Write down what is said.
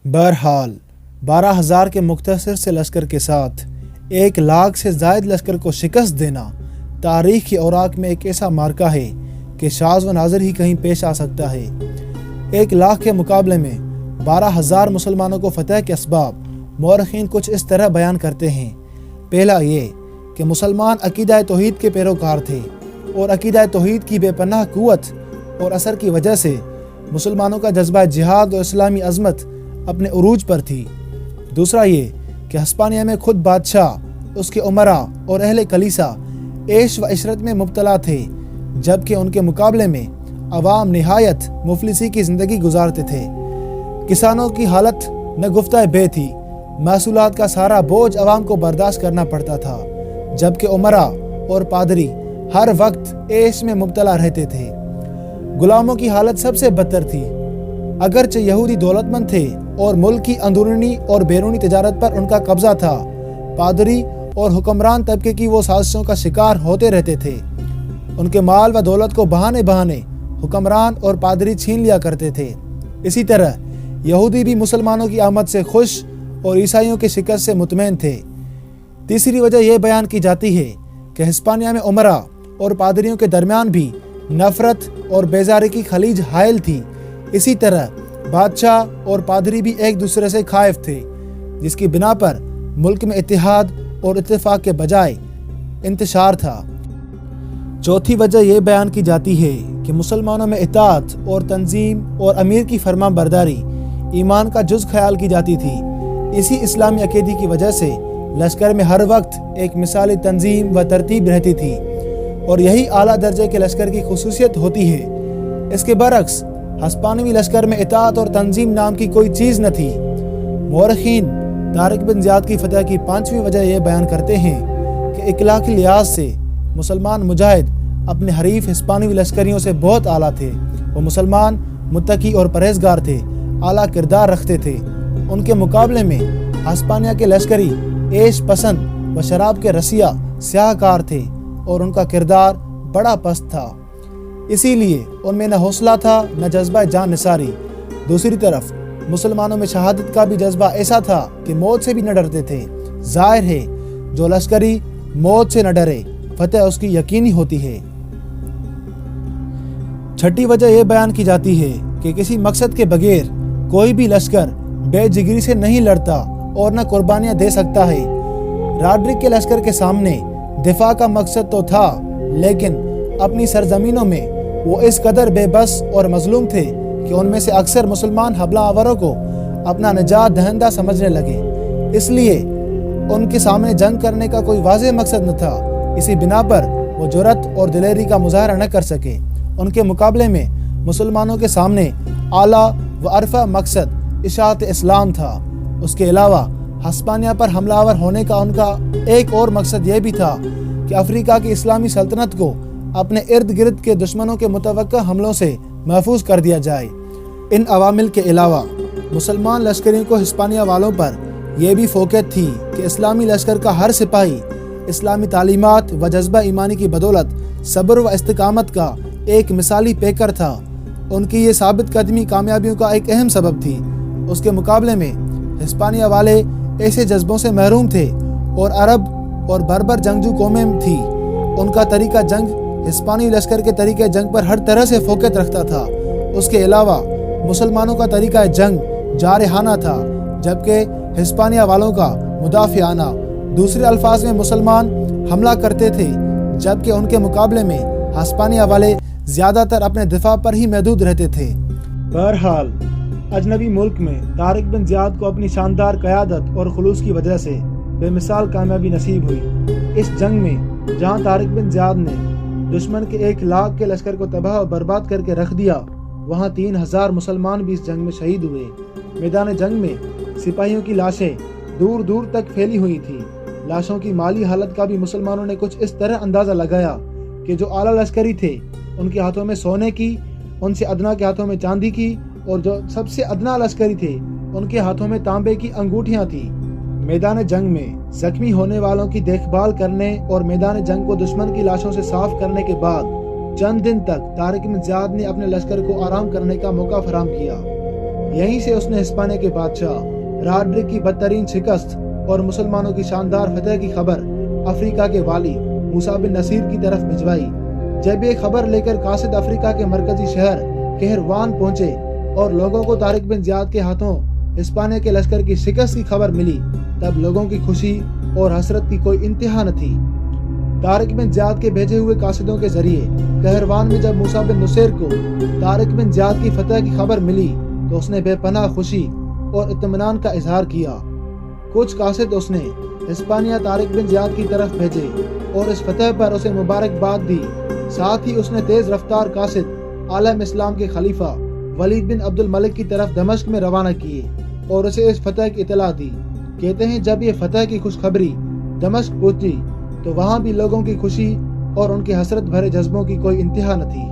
بہرحال 12,000 کے مختصر سے لشکر کے ساتھ 1,00,000 سے زائد لشکر کو شکست دینا تاریخ کی اوراق میں ایک ایسا مارکہ ہے کہ شاذ و نادر ہی کہیں پیش آ سکتا ہے۔ 1,00,000 کے مقابلے میں 12,000 مسلمانوں کو فتح کے اسباب مورخین کچھ اس طرح بیان کرتے ہیں۔ پہلا یہ کہ مسلمان عقیدہ توحید کے پیروکار تھے اور عقیدہ توحید کی بے پناہ قوت اور اثر کی وجہ سے مسلمانوں کا جذبہ جہاد اور اسلامی عظمت اپنے عروج پر تھی۔ دوسرا یہ کہ ہسپانیہ میں خود بادشاہ، اس کے امراء اور اہل کلیسا عیش و عشرت میں مبتلا تھے، جبکہ ان کے مقابلے میں عوام نہایت مفلسی کی زندگی گزارتے تھے۔ کسانوں کی حالت نہ گفتہ بے تھی، محصولات کا سارا بوجھ عوام کو برداشت کرنا پڑتا تھا، جبکہ امراء اور پادری ہر وقت عیش میں مبتلا رہتے تھے۔ غلاموں کی حالت سب سے بدتر تھی۔ اگرچہ یہودی دولت مند تھے اور ملک کی اندرونی اور بیرونی تجارت پر ان کا قبضہ تھا، پادری اور حکمران طبقے کی وہ سازشوں کا شکار ہوتے رہتے تھے۔ ان کے مال و دولت کو بہانے بہانے حکمران اور پادری چھین لیا کرتے تھے۔ اسی طرح یہودی بھی مسلمانوں کی آمد سے خوش اور عیسائیوں کی شکست سے مطمئن تھے۔ تیسری وجہ یہ بیان کی جاتی ہے کہ ہسپانیہ میں امراء اور پادریوں کے درمیان بھی نفرت اور بیزاری کی خلیج حائل تھی۔ اسی طرح بادشاہ اور پادری بھی ایک دوسرے سے خائف تھے، جس کی بنا پر ملک میں اتحاد اور اتفاق کے بجائے انتشار تھا۔ چوتھی وجہ یہ بیان کی جاتی ہے کہ مسلمانوں میں اطاعت اور تنظیم اور امیر کی فرما برداری ایمان کا جز خیال کی جاتی تھی۔ اسی اسلامی عقیدے کی وجہ سے لشکر میں ہر وقت ایک مثالی تنظیم و ترتیب رہتی تھی، اور یہی اعلیٰ درجے کے لشکر کی خصوصیت ہوتی ہے۔ اس کے برعکس ہسپانوی لشکر میں اطاعت اور تنظیم نام کی کوئی چیز نہ تھی۔ مورخین طارق بن زیاد کی فتح کی 5ویں وجہ یہ بیان کرتے ہیں کہ اخلاقی لحاظ سے مسلمان مجاہد اپنے حریف ہسپانوی لشکریوں سے بہت اعلیٰ تھے۔ وہ مسلمان متقی اور پرہیزگار تھے، اعلیٰ کردار رکھتے تھے۔ ان کے مقابلے میں ہسپانیہ کے لشکری عیش پسند و شراب کے رسیا سیاہ کار تھے اور ان کا کردار بڑا پست تھا۔ اسی لیے ان میں نہ حوصلہ تھا نہ جذبہ جان نثاری۔ دوسری طرف مسلمانوں میں شہادت کا بھی جذبہ ایسا تھا کہ موت سے بھی نہ ڈرتے تھے۔ ظاہر ہے جو لشکری موت سے نہ ڈرے، فتح اس کی یقینی ہوتی ہے۔ چھٹی وجہ یہ بیان کی جاتی ہے کہ کسی مقصد کے بغیر کوئی بھی لشکر بے جگری سے نہیں لڑتا اور نہ قربانیاں دے سکتا ہے۔ راڈرک کے لشکر کے سامنے دفاع کا مقصد تو تھا، لیکن اپنی سرزمینوں میں وہ اس قدر بے بس اور مظلوم تھے کہ ان میں سے اکثر مسلمان حملہ آوروں کو اپنا نجات دہندہ سمجھنے لگے۔ اس لیے ان کے سامنے جنگ کرنے کا کوئی واضح مقصد نہ تھا۔ اسی بنا پر وہ جرأت اور دلیری کا مظاہرہ نہ کر سکے۔ ان کے مقابلے میں مسلمانوں کے سامنے اعلیٰ و ارفع مقصد اشاعت اسلام تھا۔ اس کے علاوہ ہسپانیہ پر حملہ آور ہونے کا ان کا ایک اور مقصد یہ بھی تھا کہ افریقہ کی اسلامی سلطنت کو اپنے ارد گرد کے دشمنوں کے متوقع حملوں سے محفوظ کر دیا جائے۔ ان عوامل کے علاوہ مسلمان لشکریوں کو ہسپانیہ والوں پر یہ بھی فوقیت تھی کہ اسلامی لشکر کا ہر سپاہی اسلامی تعلیمات و جذبہ ایمانی کی بدولت صبر و استقامت کا ایک مثالی پیکر تھا۔ ان کی یہ ثابت قدمی کامیابیوں کا ایک اہم سبب تھی۔ اس کے مقابلے میں ہسپانیہ والے ایسے جذبوں سے محروم تھے اور عرب اور بربر جنگجو قومیں تھی۔ ان کا طریقہ جنگ ہسپانوی لشکر کے طریقہ جنگ پر ہر طرح سے فوقیت رکھتا تھا۔ اس کے علاوہ مسلمانوں کا طریقہ جنگ جارحانہ تھا، جبکہ ہسپانیہ والوں کا مدافعانہ۔ دوسرے الفاظ میں مسلمان حملہ کرتے تھے، جبکہ ان کے مقابلے میں ہسپانیہ والے زیادہ تر اپنے دفاع پر ہی محدود رہتے تھے۔ بہرحال اجنبی ملک میں طارق بن زیاد کو اپنی شاندار قیادت اور خلوص کی وجہ سے بے مثال کامیابی نصیب ہوئی۔ اس جنگ میں جہاں طارق بن زیاد نے دشمن کے 1,00,000 کے لشکر کو تباہ و برباد کر کے رکھ دیا، وہاں 3,000 مسلمان بھی اس جنگ میں شہید ہوئے۔ میدان جنگ میں سپاہیوں کی لاشیں دور دور تک پھیلی ہوئی تھی۔ لاشوں کی مالی حالت کا بھی مسلمانوں نے کچھ اس طرح اندازہ لگایا کہ جو اعلیٰ لشکری تھے ان کے ہاتھوں میں سونے کی، ان سے ادنا کے ہاتھوں میں چاندی کی، اور جو سب سے ادنا لشکری تھے ان کے ہاتھوں میں تانبے کی انگوٹھیاں تھیں۔ میدان جنگ میں زخمی ہونے والوں کی دیکھ بھال کرنے اور میدان جنگ کو دشمن کی لاشوں سے صاف کرنے کے بعد چند دن تک طارق بن زیاد نے اپنے لشکر کو آرام کرنے کا موقع فراہم کیا۔ یہیں سے اس نے ہسپانیہ کے بادشاہ راڈرک کی بدترین شکست اور مسلمانوں کی شاندار فتح کی خبر افریقہ کے والی موسیٰ بن نصیر کی طرف بھجوائی۔ جب یہ خبر لے کر قاصد افریقہ کے مرکزی شہر قیروان پہنچے اور لوگوں کو طارق بن زیاد کے ہاتھوں ہسپانیہ کے لشکر کی شکست کی خبر ملی، تب لوگوں کی خوشی اور حسرت کی کوئی انتہا نہ تھی۔ طارق بن زیاد کے بھیجے ہوئے قاصدوں کے ذریعے قیروان میں جب موسیٰ بن نصیر کو طارق بن زیاد کی فتح کی خبر ملی تو اس نے بے پناہ خوشی اور اطمینان کا اظہار کیا۔ کچھ قاصد اس نے ہسپانیہ طارق بن زیاد کی طرف بھیجے اور اس فتح پر اسے مبارکباد دی۔ ساتھ ہی اس نے تیز رفتار قاصد عالم اسلام کے خلیفہ ولید بن عبد الملک کی طرف دمشق میں روانہ کیے اور اسے اس فتح کی اطلاع دی۔ کہتے ہیں جب یہ فتح کی خوشخبری دمشق پہنچی تو وہاں بھی لوگوں کی خوشی اور ان کے حسرت بھرے جذبوں کی کوئی انتہا نہ تھی۔